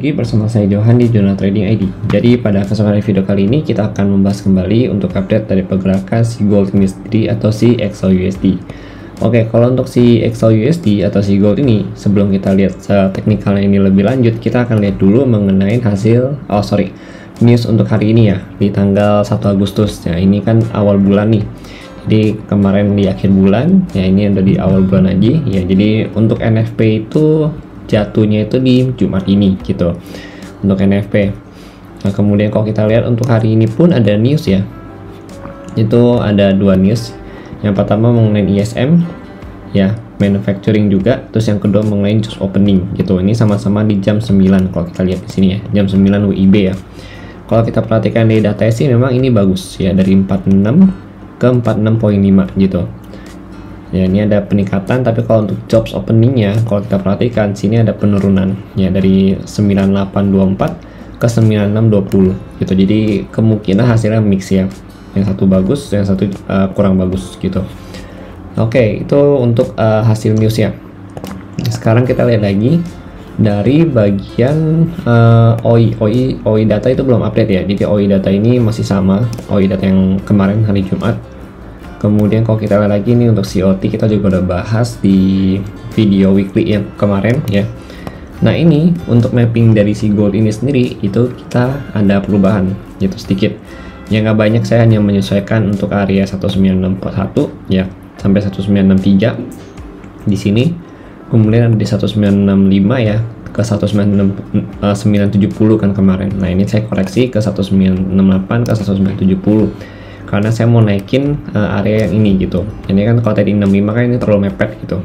lagi bersama saya Johan di Jurnal Trading ID. Jadi pada kesempatan video kali ini kita akan membahas kembali untuk update dari pergerakan si gold ini sendiri atau si XAUUSD. Oke, kalau untuk si XAUUSD atau si gold ini, sebelum kita lihat teknikalnya ini lebih lanjut, kita akan lihat dulu mengenai hasil news untuk hari ini ya, di tanggal 1 Agustus. Ya, ini kan awal bulan nih. Jadi kemarin di akhir bulan, ya ini udah di awal bulan aja. Ya, jadi untuk NFP itu jatuhnya itu di Jumat ini gitu untuk NFP. Nah, kemudian kalau kita lihat untuk hari ini pun ada news ya, itu ada dua news. Yang pertama mengenai ISM ya, manufacturing juga, terus yang kedua mengenai just opening gitu. Ini sama-sama di jam 9 kalau kita lihat di sini ya, jam 9 WIB ya. Kalau kita perhatikan di data sih memang ini bagus ya, dari 46 ke 46.5 gitu. Ya, ini ada peningkatan, tapi kalau untuk jobs openingnya kalau kita perhatikan sini ada penurunan ya, dari 9824 ke 9620 gitu. Jadi kemungkinan hasilnya mix ya, yang satu bagus, yang satu kurang bagus gitu. Oke, itu untuk hasil news ya. Sekarang kita lihat lagi dari bagian OI data itu belum update ya. Jadi OI data ini masih sama OI data yang kemarin hari Jumat. Kemudian kalau kita lihat lagi nih untuk COT, kita juga udah bahas di video weekly yang kemarin ya. Nah, ini untuk mapping dari si gold ini sendiri itu kita ada perubahan gitu sedikit. Yang nggak banyak, saya hanya menyesuaikan untuk area 19641 ya sampai 1963 di sini. Kemudian ada di 1965 ya ke 1970 kan kemarin. Nah, ini saya koreksi ke 1968 ke 1970. Karena saya mau naikin area yang ini gitu. Ini kan kalau tadi 65 kan ini terlalu mepet gitu.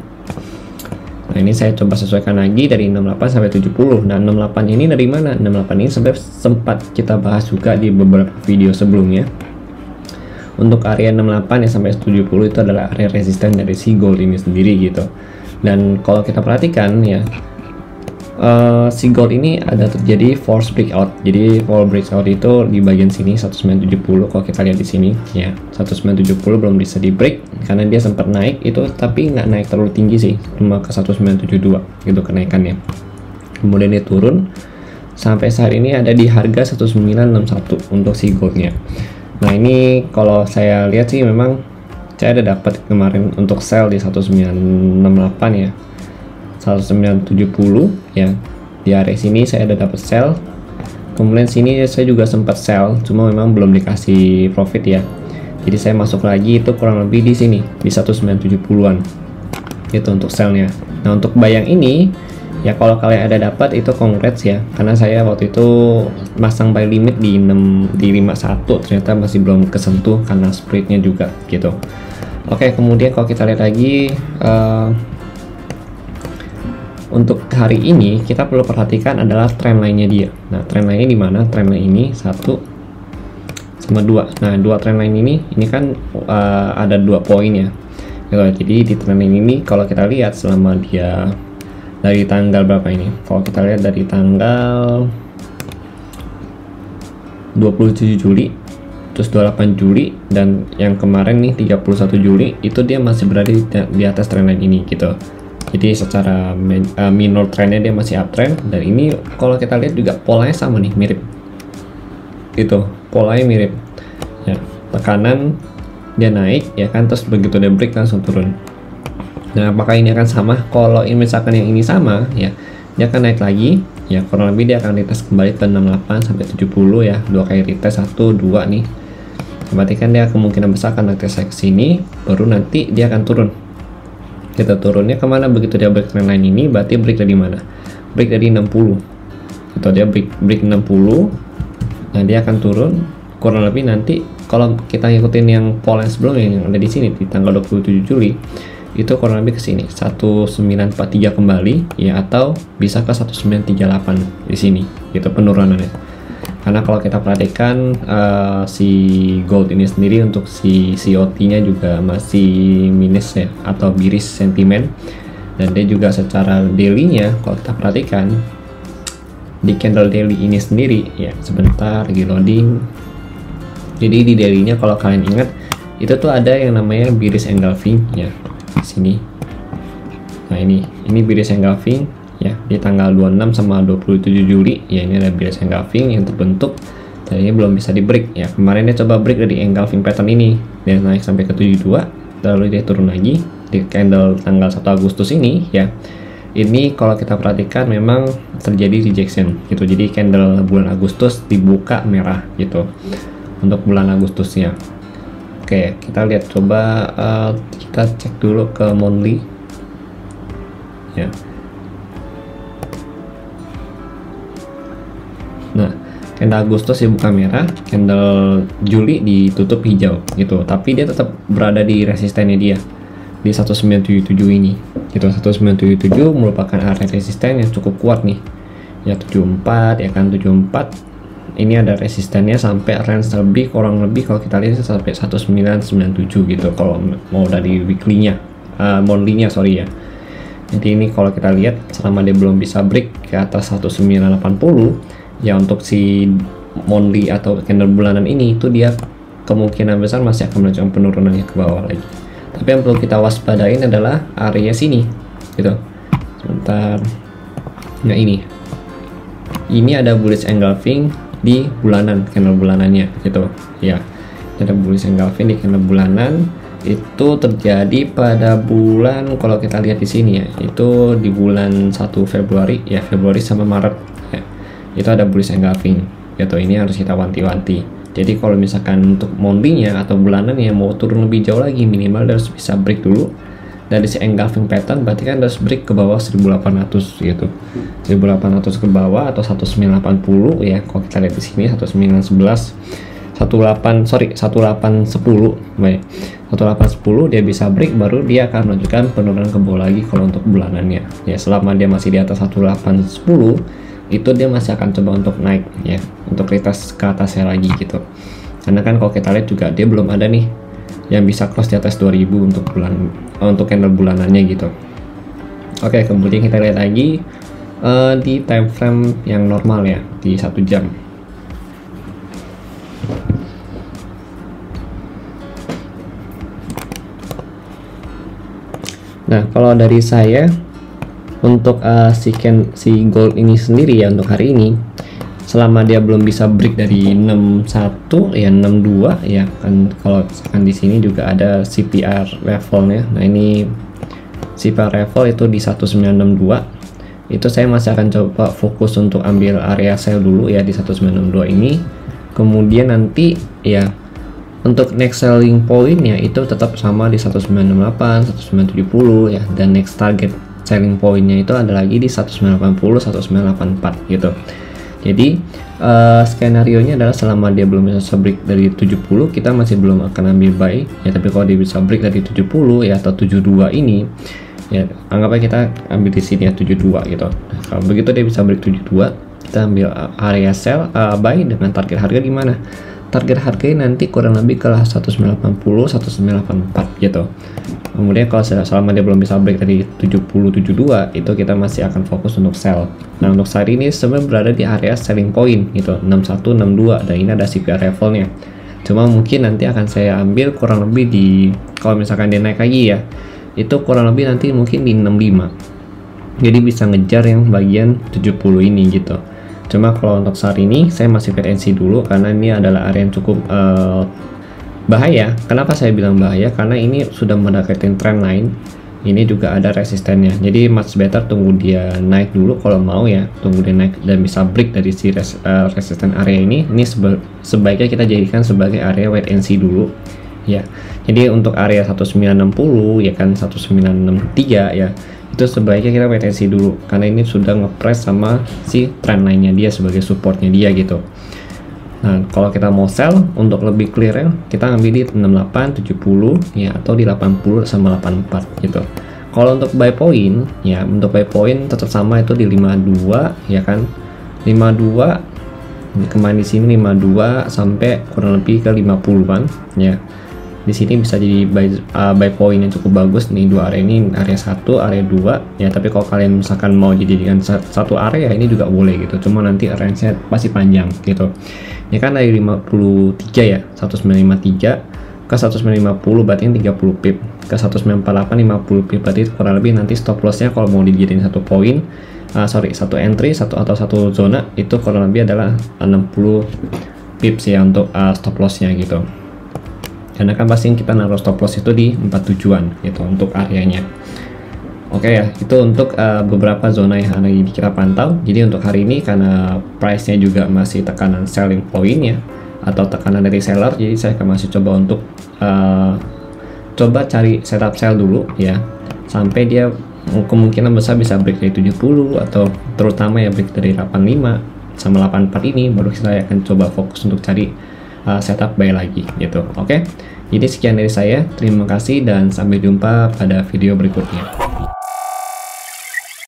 Nah, ini saya coba sesuaikan lagi dari 68 sampai 70. Nah, 68 ini dari mana? 68 ini sebenarnya sempat kita bahas juga di beberapa video sebelumnya. Untuk area 68 ya sampai 70 itu adalah area resisten dari si gold ini sendiri gitu. Dan kalau kita perhatikan ya, si gold ini ada terjadi force breakout. Jadi force breakout itu di bagian sini 1970 kalau kita lihat di sini ya, 1970 belum bisa di break karena dia sempat naik itu, tapi nggak naik terlalu tinggi sih, cuma ke 1972 gitu kenaikannya. Kemudian dia turun sampai saat ini ada di harga 1961 untuk si goldnya. Nah, ini kalau saya lihat sih memang saya ada dapat kemarin untuk sell di 1968 ya, 1970 ya, di area sini saya ada dapat sell. Kemudian sini saya juga sempat sell, cuma memang belum dikasih profit ya. Jadi saya masuk lagi itu kurang lebih di sini di 1970-an itu untuk sellnya. Nah, untuk bayang ini ya, kalau kalian ada dapat itu congrats ya, karena saya waktu itu masang buy limit di 51, ternyata masih belum kesentuh karena spreadnya juga gitu. Oke, kemudian kalau kita lihat lagi untuk hari ini kita perlu perhatikan adalah trend line-nya dia. Nah, trend line-nya di mana? Trend line ini 1 sama 2. Nah, dua trend line ini kan ada 2 poin ya. Jadi di trend line ini kalau kita lihat selama dia dari tanggal berapa ini? Kalau kita lihat dari tanggal 27 Juli, terus 28 Juli, dan yang kemarin nih 31 Juli, itu dia masih berada di atas trend line ini gitu. Jadi secara minor trendnya dia masih uptrend, dan ini kalau kita lihat juga polanya sama nih, mirip itu, polanya mirip ya, tekanan dia naik ya kan, terus begitu dia break langsung turun. Nah, apakah ini akan sama? Kalau ini misalkan yang ini sama ya, dia akan naik lagi ya, kurang lebih dia akan retest kembali ke 68 sampai 70 ya, 2 kali retest, 1 2 nih. Berarti kan dia kemungkinan besar akan retest ke sini, baru nanti dia akan turun. Kita turunnya kemana begitu dia break trendline ini? Berarti break dari mana? Break dari 60 atau dia break 60. Nah, dia akan turun kurang lebih nanti kalau kita ngikutin yang pola sebelumnya yang ada di sini di tanggal 27 Juli itu kurang lebih ke sini 1943 kembali ya, atau bisa ke 1938 di sini gitu penurunannya. Karena kalau kita perhatikan si gold ini sendiri untuk si COT-nya juga masih minus ya, atau bearish sentimen, dan dia juga secara daily-nya kalau kita perhatikan di candle daily ini sendiri ya, sebentar lagi loading. Jadi di daily-nya kalau kalian ingat itu tuh ada yang namanya bearish engulfing ya di sini. Nah, ini bearish engulfing ya di tanggal 26 sama 27 Juli ya. Ini ada bearish engulfing yang terbentuk dan ini belum bisa di break ya. Kemarin dia coba break dari engulfing pattern ini, dia naik sampai ke 72, lalu dia turun lagi di candle tanggal 1 Agustus ini ya. Ini kalau kita perhatikan memang terjadi rejection gitu, jadi candle bulan Agustus dibuka merah gitu untuk bulan Agustusnya. Oke, kita lihat coba, kita cek dulu ke monthly ya. Nah, candle Agustus dibuka merah, candle Juli ditutup hijau gitu, tapi dia tetap berada di resistennya dia di 1977 ini gitu. 1977 merupakan area resisten yang cukup kuat nih ya, 74 ya kan, 74 ini ada resistennya sampai range lebih, kurang lebih kalau kita lihat sampai 1997 gitu kalau mau dari weekly-nya, monthly-nya sorry ya. Jadi ini kalau kita lihat selama dia belum bisa break ke atas 1980 ya, untuk si monthly atau candle bulanan ini itu dia kemungkinan besar masih akan melanjutkan penurunannya ke bawah lagi. Tapi yang perlu kita waspadain adalah area sini gitu. Sebentar. Nah ini ada bullish engulfing di bulanan, candle bulanannya gitu ya. Ada bullish engulfing di candle bulanan, itu terjadi pada bulan, kalau kita lihat di sini ya, itu di bulan 1 Februari ya, Februari sama Maret ya. Itu ada bullish engulfing gitu. Ini harus kita wanti-wanti. Jadi kalau misalkan untuk monthly-nya atau bulanan yang mau turun lebih jauh lagi, minimal harus bisa break dulu dari si engulfing pattern, berarti kan harus break ke bawah 1800 gitu. 1800 ke bawah atau 1980 ya. Kalau kita lihat di sini 1911 1810 baik. 1810 dia bisa break, baru dia akan melanjutkan penurunan ke bawah lagi kalau untuk bulanannya. Ya, selama dia masih di atas 1810 itu dia masih akan coba untuk naik ya, untuk retest ke atasnya lagi gitu. Karena kan kalau kita lihat juga dia belum ada nih yang bisa cross di atas 2000 untuk candle bulanannya gitu. Oke, kemudian kita lihat lagi di time frame yang normal ya, di 1 jam. Nah, kalau dari saya untuk si gold ini sendiri ya, untuk hari ini selama dia belum bisa break dari 61 ya, 62 ya kan. Kalau misalkan di sini juga ada CPR levelnya. Nah, ini CPR level itu di 1962. Itu saya masih akan coba fokus untuk ambil area sell dulu ya di 1962 ini. Kemudian nanti ya untuk next selling pointnya itu tetap sama di 1968, 1970 ya, dan next target selling pointnya itu ada lagi di 1980, 1984 gitu. Jadi skenario nya adalah selama dia belum bisa break dari 70, kita masih belum akan ambil buy ya. Tapi kalau dia bisa break dari 70 ya atau 72 ini ya, anggapnya kita ambil di sini ya 72 gitu. Nah, kalau begitu dia bisa break 72, kita ambil area sell, buy dengan target harga di mana? Target harganya nanti kurang lebih ke 1980, 1984 gitu. Kemudian kalau selama dia belum bisa break dari 70, 72 itu kita masih akan fokus untuk sell. Nah, untuk saat ini sebenarnya berada di area selling point gitu, 61, 62, dan ini ada CPR levelnya. Cuma mungkin nanti akan saya ambil kurang lebih di, kalau misalkan dia naik lagi ya, itu kurang lebih nanti mungkin di 65. Jadi bisa ngejar yang bagian 70 ini gitu. Cuma kalau untuk saat ini saya masih wait and see dulu, karena ini adalah area yang cukup bahaya. Kenapa saya bilang bahaya? Karena ini sudah mendekati trend line. Ini juga ada resistennya. Jadi much better tunggu dia naik dulu kalau mau ya. Tunggu dia naik dan bisa break dari si resisten area ini. Ini sebaiknya kita jadikan sebagai area wait and see dulu ya. Jadi untuk area 1960 ya kan, 1963 ya, itu sebaiknya kita wait and see dulu, karena ini sudah ngepres sama si trend line-nya dia sebagai supportnya dia gitu. Nah, kalau kita mau sell untuk lebih clear ya, kita ambil di 68, 70 ya, atau di 80 sama 84 gitu. Kalau untuk buy point ya, untuk buy point tetap sama, itu di 52 ya kan. 52 kemarin di sini 52 sampai kurang lebih ke 50-an ya. Di sini bisa jadi buy point yang cukup bagus nih, dua area ini, area 1, area 2 ya. Tapi kalau kalian misalkan mau dijadikan satu area ini juga boleh gitu, cuma nanti range-nya pasti panjang gitu ya kan. Dari 53 ya, 1953 ke 1950 berarti 30 pip, ke 1948 50 pip, berarti kurang lebih nanti stop loss-nya kalau mau dijadiin satu poin satu entry atau satu zona itu kurang lebih adalah 60 pips ya untuk stop lossnya gitu. Karena kan pasti kita naruh stop loss itu di 4 tujuan gitu untuk areanya. Oke ya, itu untuk beberapa zona yang hari ini kita pantau. Jadi untuk hari ini karena price-nya juga masih tekanan selling point ya, atau tekanan dari seller, jadi saya akan masih coba untuk coba cari setup sell dulu ya, sampai dia kemungkinan besar bisa break dari 70 atau terutama ya break dari 85 sama 84 ini, baru saya akan coba fokus untuk cari setup buy lagi gitu. Oke, jadi sekian dari saya, terima kasih dan sampai jumpa pada video berikutnya.